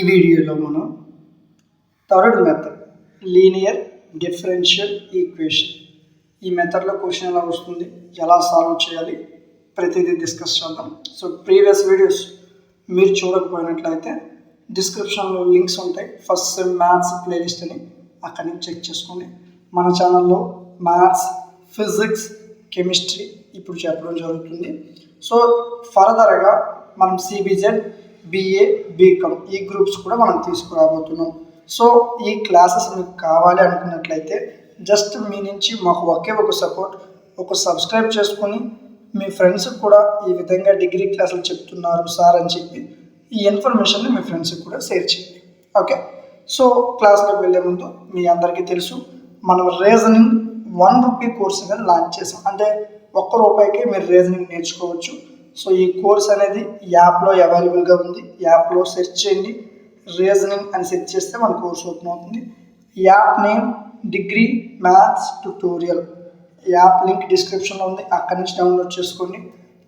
వీడియోలో మనం third method linear differential equation ఈ మెథడ్లో క్వశ్చన్ ఎలా వస్తుంది, ఎలా సాల్వ్ చేయాలి ప్రతిదీ డిస్కస్ చేద్దాం. సో ప్రీవియస్ వీడియోస్ మీరు చూడకపోయినట్లయితే డిస్క్రిప్షన్లో లింక్స్ ఉంటాయి. ఫస్ట్ సెమ్ మ్యాథ్స్ ప్లేలిస్ట్ అని అక్కడి నుంచి చెక్ చేసుకోండి. మన ఛానల్లో మ్యాథ్స్, ఫిజిక్స్, కెమిస్ట్రీ ఇప్పుడు చెప్పడం జరుగుతుంది. సో ఫర్దర్గా మనం సిబిజెడ్, బిఏ, బీకామ్ ఈ గ్రూప్స్ కూడా మనం తీసుకురాబోతున్నాం. సో ఈ క్లాసెస్ మీకు కావాలి అనుకున్నట్లయితే జస్ట్ మీ నుంచి మాకు ఒకే ఒక సపోర్ట్, ఒక సబ్స్క్రైబ్ చేసుకొని మీ ఫ్రెండ్స్కి కూడా ఈ విధంగా డిగ్రీ క్లాసులు చెప్తున్నారు సార్ అని చెప్పి ఈ ఇన్ఫర్మేషన్ని మీ ఫ్రెండ్స్కి కూడా షేర్ చేయండి. ఓకే, సో క్లాస్లోకి వెళ్ళే ముందు మీ అందరికీ తెలుసు మనం రీజనింగ్ 1 రూపీ కోర్సుగా లాంచ్ చేసాం. అంటే ₹1 మీరు రీజనింగ్ నేర్చుకోవచ్చు. సో ఈ కోర్స్ అనేది యాప్లో అవైలబుల్గా ఉంది. యాప్లో సెర్చ్ చేయండి, రీజనింగ్ అని సెర్చ్ చేస్తే మన కోర్స్ ఓపెన్ అవుతుంది. App name degree maths tutorial. App link డిస్క్రిప్షన్లో ఉంది, అక్కడి నుంచి డౌన్లోడ్ చేసుకోండి.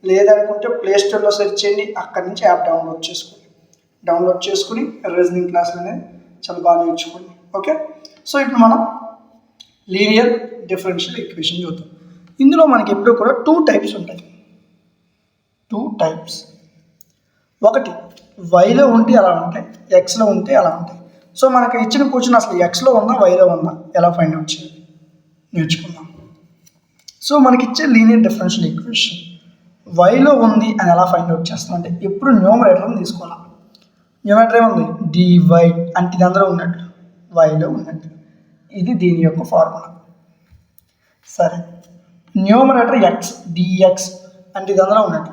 లేదనుకుంటే ప్లేస్టోర్లో సెర్చ్ చేయండి, అక్కడి నుంచి యాప్ డౌన్లోడ్ చేసుకోండి. డౌన్లోడ్ చేసుకుని రీజనింగ్ క్లాసులు అనేది చాలా బాగా నేర్చుకోండి. ఓకే, సో ఇప్పుడు మనం లీనియర్ డిఫరెన్షియల్ ఈక్వేషన్ చూద్దాం. ఇందులో మనకి ఎప్పుడు కూడా 2 టైప్స్ ఉంటాయి. 2 టైప్స్. ఒకటి వైలో ఉంటే అలా ఉంటాయి, ఎక్స్లో ఉంటే అలా ఉంటాయి. సో మనకి ఇచ్చిన క్వశ్చన్ అసలు ఎక్స్లో ఉందా వైలో ఉందా ఎలా ఫైండ్ అవుట్ చేయాలి నేర్చుకుందాం. సో మనకి ఇచ్చే లీనియర్ డిఫరెన్షియల్ ఈక్వేషన్ వైలో ఉంది అని ఎలా ఫైండ్ అవుట్ చేస్తాం అంటే ఎప్పుడు న్యూమరేటర్ని తీసుకోవాలి. న్యూమరేటర్ ఏముంది డివై అంటే ఇది అందరూ ఉన్నట్టు వైలో ఉన్నట్టు, ఇది దీని యొక్క ఫార్ములా. సరే, న్యూమరేటర్ ఎక్స్ డిఎక్స్ అంటే ఇది అందరూ ఉన్నట్టు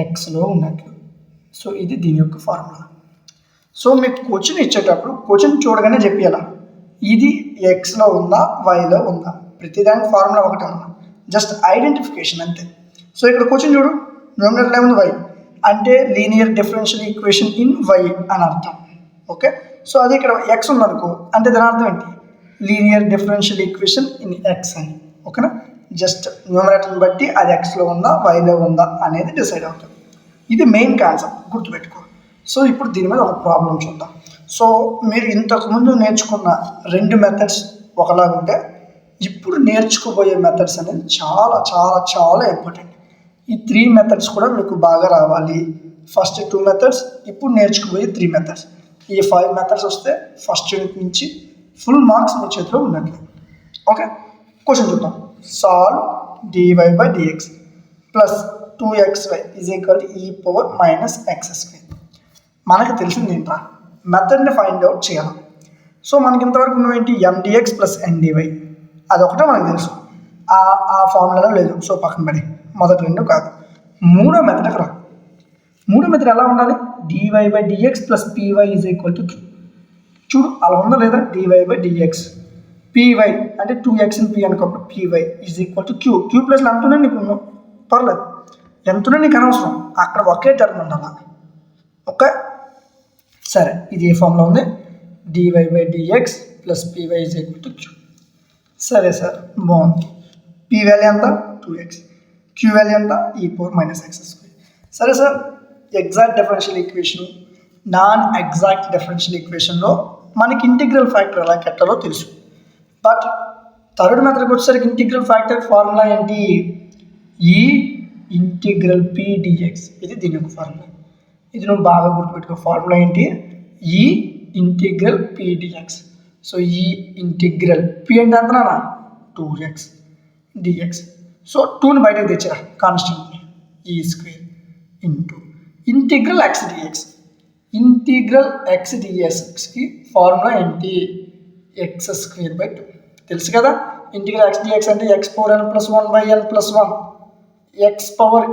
ఎక్స్లో ఉన్నట్లు. సో ఇది దీని యొక్క ఫార్ములా. సో మీకు క్వశ్చన్ ఇచ్చేటప్పుడు క్వశ్చన్ చూడగానే చెప్పేయాల ఇది ఎక్స్లో ఉందా వైలో ఉందా. ప్రతిదానికి ఫార్ములా ఒకటే ఉందా, జస్ట్ ఐడెంటిఫికేషన్ అంతే. సో ఇక్కడ క్వశ్చన్ చూడు, న్యూమరేటర్ ఏముంది వై అంటే linear differential equation in y అని అర్థం. ఓకే, సో అది ఇక్కడ ఎక్స్ ఉందనుకో అంటే దాని అర్థం ఏంటి linear differential equation in X అని. ఓకేనా, జస్ట్ న్యూమరేటర్ని బట్టి అది ఎక్స్లో ఉందా వైలో ఉందా అనేది డిసైడ్ అవుతుంది. ఇది మెయిన్ కాన్సెప్ట్, గుర్తుపెట్టుకో. సో ఇప్పుడు దీని మీద ఒక ప్రాబ్లం చూద్దాం. సో మీరు ఇంతకుముందు నేర్చుకున్న 2 మెథడ్స్ ఒకలాగా ఉంటే ఇప్పుడు నేర్చుకోబోయే మెథడ్స్ అనేది చాలా చాలా చాలా ఇంపార్టెంట్. ఈ 3 మెథడ్స్ కూడా మీకు బాగా రావాలి. ఫస్ట్ 2 మెథడ్స్, ఇప్పుడు నేర్చుకోబోయే 3 మెథడ్స్. ఈ 5 మెథడ్స్ వస్తే ఫస్ట్ యూనిట్ నుంచి ఫుల్ మార్క్స్ మీ చేతిలో ఉన్నట్లు. ఓకే, క్వశ్చన్ చూద్దాం. Solve dy by dx plus 2xy is equal to e power minus x square. మనకు తెలిసింది ఏంట్రా, మెథడ్ని ఫైండ్ అవుట్ చేయాలి. సో మనకి ఇంతవరకు నువ్వేంటి mdx ప్లస్ ndy అదొకటే మనకు తెలుసు, ఆ ఫార్ములాలో లేదు. సో పక్కన పడి మొదటి 2 కాదు, 3వ మెథడ్కి రా. 3వ మెథడ్ ఎలా ఉండాలి, dy by dx plus py is equal to q. చూడు అలా ఉందా లేదా, dy by dx py అంటే 2x in p అనుకోప్పుడు py is equal to q. q ప్లస్లో ఎంతున్నా నీకు పర్లేదు, ఎంతున్నా నీకు అనవసరం, అక్కడ ఒకే టర్మ్ ఉండాలి. ఓకే, సరే ఇది ఏ ఫామ్లో ఉంది, dy by dx plus py is equal to q. సరే సార్ బాగుంది. p వాల్యూ ఎంత 2x, q వాల్యూ ఎంత e power minus x square. సరే sir, exact differential equation, non exact differential ఈక్వేషన్లో మనకి ఇంటిగ్రల్ ఫ్యాక్టర్ ఎలా కట్టాలో తెలుసు. బట్ థర్డ్ మెథడ్కి వచ్చేసరికి ఇంటిగ్రల్ ఫ్యాక్టర్ ఫార్ములా ఏంటి, ఈ ఇంటిగ్రల్ పి డిఎక్స్. ఇది దీని యొక్క ఫార్ములా, ఇది నువ్వు బాగా గుర్తుపెట్టుకో. ఫార్ములా ఏంటి, ఈ ఇంటిగ్రల్ పి డిఎక్స్. సో ఈ ఇంటిగ్రల్ పి అంటే అంతనా 2x డిఎక్స్. సో 2ని బయటకు తెచ్చారా కాన్స్టెంట్ని, ఈ square into integral x dx. Integral x డిఎక్స్కి ఫార్ములా ఏంటి, ఎక్స్ స్క్వేర్ బై 2 తెలుసు కదా. ఇంటిగ్రల్ ఎక్స్ డిఎక్స్ అంటే x power n plus 1 by n plus 1. X power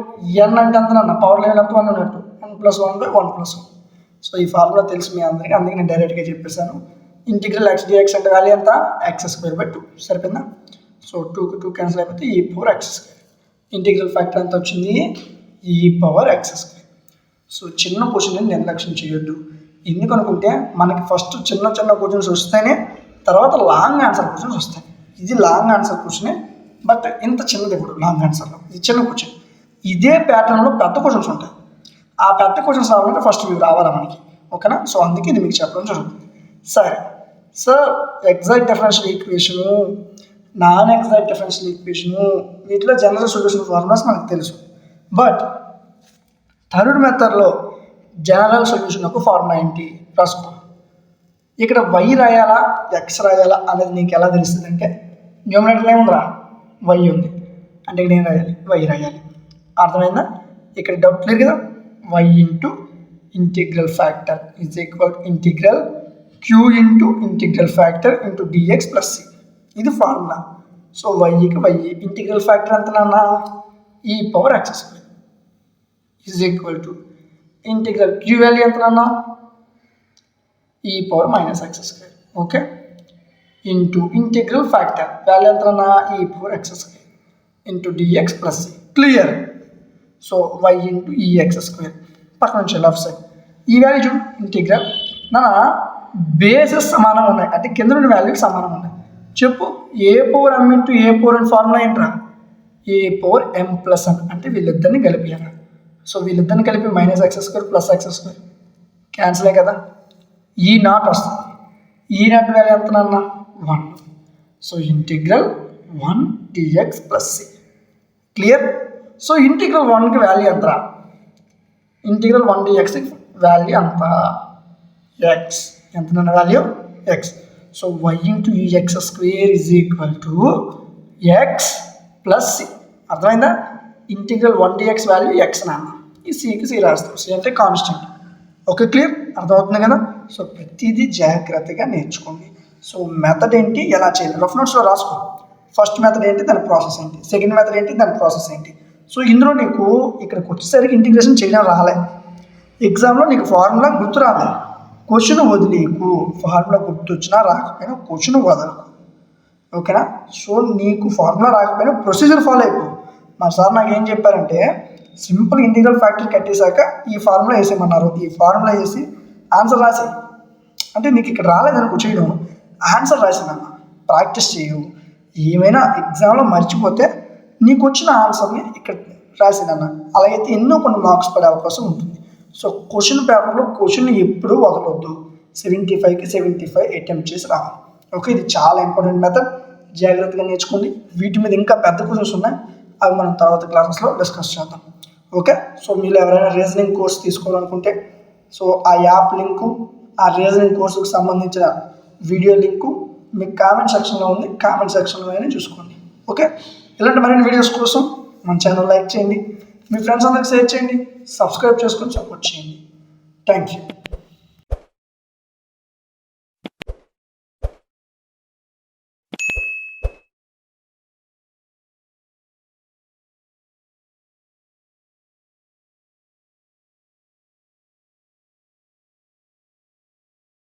n అంటే అంతనన్న పవర్ లెవెల్ ఎంత 1 ఉన్నట్టు, 1 ప్లస్ 1 బై 1 ప్లస్ 1. సో ఈ ఫార్ములా తెలుసు మీ అందరికీ, అందుకే నేను డైరెక్ట్గా చెప్పేశాను. ఇంటిగ్రల్ ఎక్స్ డిఎక్స్ అంటే వాల్యూ ఎంత, ఎక్స్ స్క్వేర్ బై 2. సరిపోయిందా. సో 2కి 2 క్యాన్సిల్ అయిపోతే ఈ power x square. Integral factor ఎంత వచ్చింది, ఈ పవర్ ఎక్స్ స్క్వేర్. సో చిన్న క్వశ్చన్ నిర్లక్ష్యం చేయొద్దు. ఎందుకు అనుకుంటే మనకి ఫస్ట్ చిన్న చిన్న క్వశ్చన్స్ వస్తేనే తర్వాత లాంగ్ ఆన్సర్ క్వశ్చన్స్ వస్తాయి. ఇది లాంగ్ ఆన్సర్ క్వశ్చనే, బట్ ఇంత చిన్నది ఇప్పుడు లాంగ్ ఆన్సర్లో, ఇది చిన్న క్వశ్చన్. ఇదే ప్యాటర్న్లో పెద్ద క్వశ్చన్స్ ఉంటాయి. ఆ పెద్ద క్వశ్చన్స్ రావాలంటే ఫస్ట్ ఇవి రావాలా మనకి. ఓకేనా. సో అందుకే ఇది మీకు చెప్పడం జరుగుతుంది. సరే sir, exact differential equation, non exact differential equation, వీటిలో జనరల్ సొల్యూషన్ ఫార్ములాస్ మనకు తెలుసు. బట్ థర్డ్ మెథడ్లో జనరల్ సొల్యూషన్ యొక్క ఫార్ములా ఏంటి రాసుకో. ఇక్కడ వై రాయాలా ఎక్స్ రాయాలా అనేది నీకు ఎలా తెలుస్తుంది అంటే, న్యూమరేటర్లో ఏముందిరా వై ఉంది అంటే ఇక్కడ ఏం రాయాలి, వై రాయాలి. అర్థమైందా? ఇక్కడ డౌట్ క్లియర్ కదా. Y into integral factor is equal integral q into integral factor into dx plus c, ఇది ఫార్ములా. సో వైకి వై, ఇంటిగ్రల్ ఫ్యాక్టర్ ఎంత నాన్న e power x square is equal to integral q value ఎంత నాన్న e power minus x square, okay, into integral factor value ఎంత నాన్న e power x square into dx plus c. Clear. So y into e x square పక్కన నుంచి left side ఈ value చూడు integral నా bases సమానంగా ఉన్నాయి అంటే కింద నుండి వాల్యూకి సమానంగా ఉన్నాయి. చెప్పు ఏ పవర్ ఎం ఇంటూ ఏ పవర్ అని ఫార్ములా ఏంట్రా, ఏ పవర్ ఎం ప్లస్ ఎన్ అంటే వీళ్ళిద్దరిని కలిపియాలి. సో వీళ్ళిద్దరిని కలిపి minus x square plus x square క్యాన్సిలే కదా. ఈ నాట్ వస్తుంది, ఈ నాట్ వాల్యూ ఎంత నాన్న 1. So integral 1 dx plus c. Clear. So integral 1కి వాల్యూ ఎంతరా, ఇంటిగ్రల్ 1 డిఎక్స్ వాల్యూ అంత ఎక్స్, ఎంత నాన్న value x. So y into e x square is equal to x plus c. అర్థమైందా? ఇంటిగ్రల్ 1 డిఎక్స్ వాల్యూ ఎక్స్ నాన్న, ఈ సికి C రాస్తాం, సి అంటే కాన్స్టెంట్. ఓకే క్లియర్, అర్థమవుతుంది కదా. సో ప్రతిదీ జాగ్రత్తగా నేర్చుకోండి. సో మెథడ్ ఏంటి, ఎలా చేయాలి రఫ్ నోట్స్లో రాసుకో. ఫస్ట్ మెథడ్ ఏంటి, దాని ప్రాసెస్ ఏంటి, సెకండ్ మెథడ్ ఏంటి, దాని ప్రాసెస్ ఏంటి. సో ఇందులో నీకు ఇక్కడికి వచ్చేసరికి ఇంటిగ్రేషన్ చేయడం రాలే, ఎగ్జామ్లో నీకు ఫార్ములా గుర్తు రాలే, క్వశ్చన్ వదిలేకు, ఫార్ములా గుర్తు వచ్చినా రాకపోయినా క్వశ్చన్ వదలకు, ఓకేనా. సో నీకు ఫార్ములా రాకపోయినా ప్రొసీజర్ ఫాలో అయిపో. మా సార్ నాకు ఏం చెప్పారంటే, సింపుల్ ఇంటిగ్రల్ ఫ్యాక్టర్ కట్టేశాక ఈ ఫార్ములా వేసేయమన్నారు, ఈ ఫార్ములా వేసి ఆన్సర్ రాసి, అంటే నీకు ఇక్కడ రాలేదనుకో చేయడం, ఆన్సర్ రాసిందన్న ప్రాక్టీస్ చేయు. ఏమైనా ఎగ్జామ్లో మర్చిపోతే నీకు వచ్చిన ఆన్సర్ని ఇక్కడ రాసిందన్న, అలాగైతే ఎన్నో కొన్ని మార్క్స్ పడే అవకాశం ఉంటుంది. సో క్వశ్చన్ పేపర్లో క్వశ్చన్ ఎప్పుడూ వదలొద్దు, 75కి 75 అటెంప్ట్ చేసి రావాలి. ఓకే, ఇది చాలా ఇంపార్టెంట్ మెథడ్, జాగ్రత్తగా నేర్చుకోండి. వీటి మీద ఇంకా పెద్ద క్వశ్చన్స్ ఉన్నాయి, అవి మనం తర్వాత క్లాసెస్లో డిస్కస్ చేద్దాం. ఓకే. సో మీరు ఎవరైనా రీజనింగ్ కోర్స్ తీసుకోవాలనుకుంటే, సో ఆ యాప్ లింకు, ఆ రీజనింగ్ కోర్సుకు సంబంధించిన వీడియో లింకు మీకు కామెంట్ సెక్షన్లో ఉంది, కామెంట్ సెక్షన్లో అయినా చూసుకోండి. ఓకే, ఇలాంటి మరిన్ని వీడియోస్ కోసం మన ఛానల్ లైక్ చేయండి, మీ ఫ్రెండ్స్ అందరికి షేర్ చేయండి, సబ్స్క్రైబ్ చేసుకొని సపోర్ట్ చేయండి. Thank you.